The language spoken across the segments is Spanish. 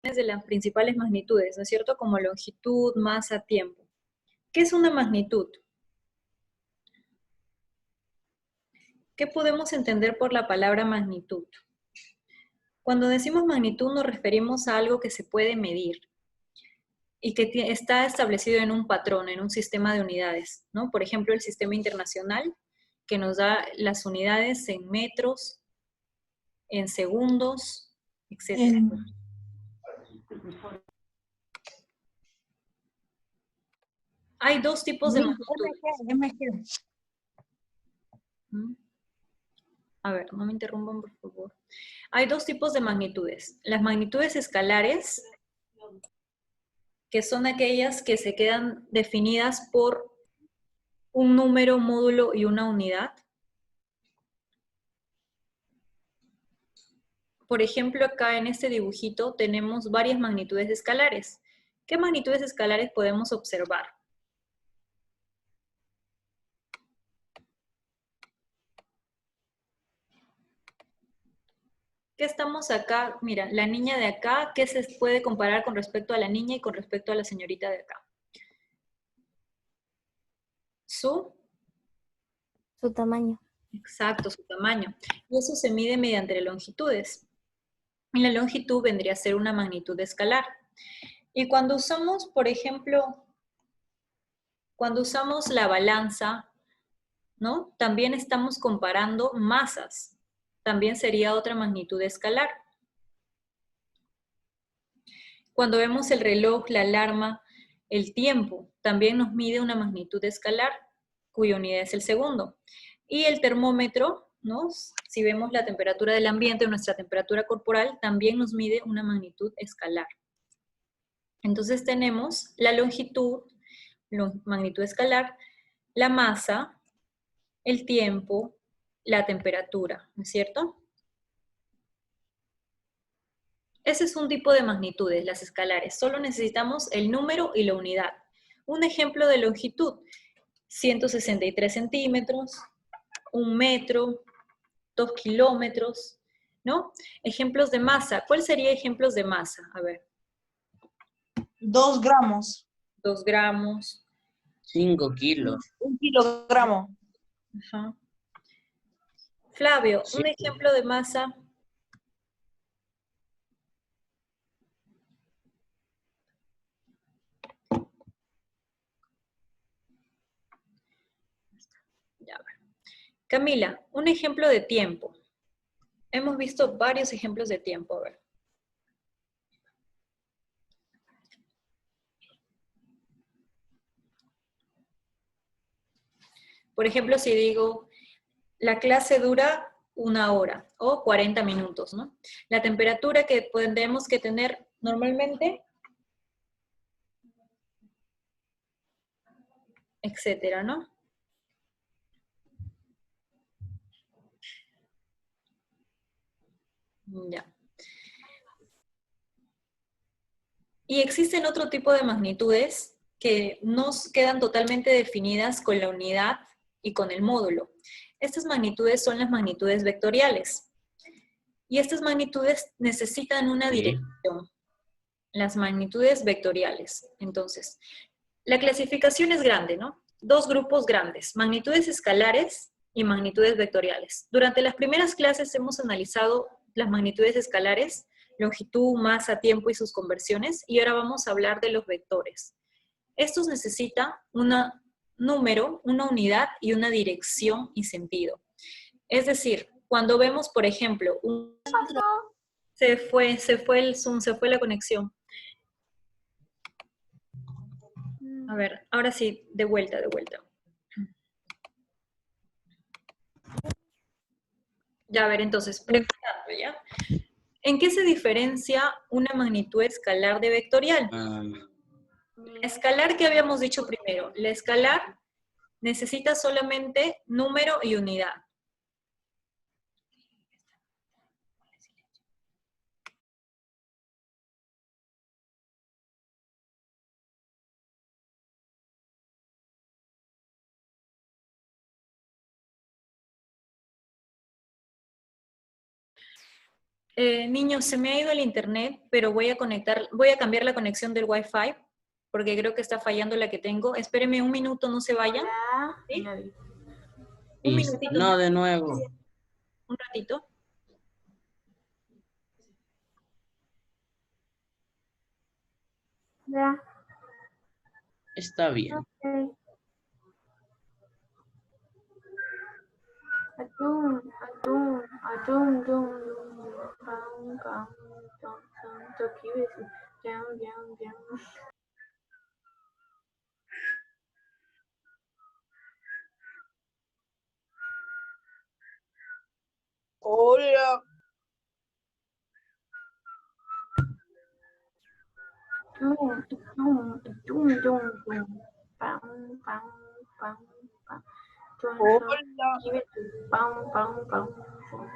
de las principales magnitudes, ¿no es cierto? Como longitud, masa, tiempo. ¿Qué es una magnitud? ¿Qué podemos entender por la palabra magnitud? Cuando decimos magnitud nos referimos a algo que se puede medir y que está establecido en un patrón, en un sistema de unidades, ¿no? Por ejemplo, el sistema internacional, que nos da las unidades en metros, en segundos, etc. Hay dos tipos de magnitudes. MG. A ver, no me interrumpan, por favor. Hay dos tipos de magnitudes. Las magnitudes escalares, que son aquellas que se quedan definidas por un número, módulo y una unidad. Por ejemplo, acá en este dibujito tenemos varias magnitudes escalares. ¿Qué magnitudes escalares podemos observar? ¿Qué estamos acá? Mira, la niña de acá, ¿qué se puede comparar con respecto a la niña y con respecto a la señorita de acá? Su tamaño. Exacto, su tamaño. Y eso se mide mediante longitudes. Y la longitud vendría a ser una magnitud escalar. Y cuando usamos, por ejemplo, cuando usamos la balanza, ¿no? También estamos comparando masas. También sería otra magnitud escalar. Cuando vemos el reloj, la alarma, el tiempo, también nos mide una magnitud escalar, cuya unidad es el segundo. Y el termómetro, ¿no? Si vemos la temperatura del ambiente, nuestra temperatura corporal, también nos mide una magnitud escalar. Entonces tenemos la longitud, magnitud escalar, la masa, el tiempo, la temperatura, ¿no es cierto? Ese es un tipo de magnitudes, las escalares. Solo necesitamos el número y la unidad. Un ejemplo de longitud, 163 centímetros, 1 metro, 2 kilómetros, ¿no? Ejemplos de masa. ¿Cuál sería ejemplos de masa? A ver. 2 gramos. 2 gramos. 5 kilos. 1 kilogramo. Ajá. Flavio, Sí. un ejemplo de masa. Ya, a ver. Camila, un ejemplo de tiempo. Hemos visto varios ejemplos de tiempo, a ver. Por ejemplo, si digo, la clase dura 1 hora o 40 minutos, ¿no? La temperatura que tendremos que tener normalmente, etcétera, ¿no? Ya. Y existen otro tipo de magnitudes que no quedan totalmente definidas con la unidad y con el módulo. Estas magnitudes son las magnitudes vectoriales. Y estas magnitudes necesitan una dirección. Las magnitudes vectoriales. Entonces, la clasificación es grande, ¿no? Dos grupos grandes, magnitudes escalares y magnitudes vectoriales. Durante las primeras clases hemos analizado las magnitudes escalares, longitud, masa, tiempo y sus conversiones, y ahora vamos a hablar de los vectores. Estos necesitan un número, una unidad y una dirección y sentido. Es decir, cuando vemos, por ejemplo, se fue el Zoom, se fue la conexión. A ver, ahora sí, de vuelta. Ya, a ver, entonces, preguntando, ¿ya? ¿En qué se diferencia una magnitud escalar de vectorial? La escalar, ¿qué habíamos dicho primero? La escalar necesita solamente número y unidad. Niños, se me ha ido el internet, pero voy a cambiar la conexión del Wi-Fi, porque creo que está fallando la que tengo. Espérenme un minuto, no se vayan. Hola. ¿Sí? Hola. Un Y minutito no, más, de nuevo. un ratito. Ya, Está bien. ok. Atún, atún, atún, dum, dum, pam, pam, tom, tom, toki, besi, jam, jam, jam. Hola. Atún, atún, atún, dum, dum, pam, pam, pam, pam. Tom, tom, Hola. toki, besi, pam, pam, pam, pam, pam.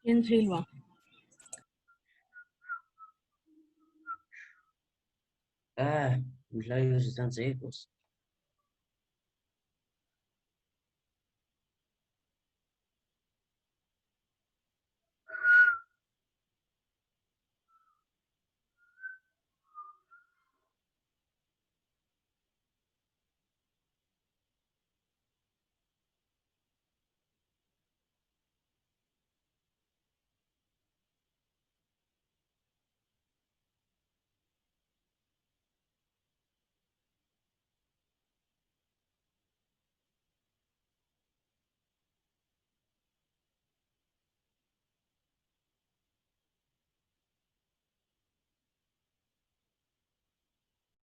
¿Quién silba? Ah, mis labios están secos.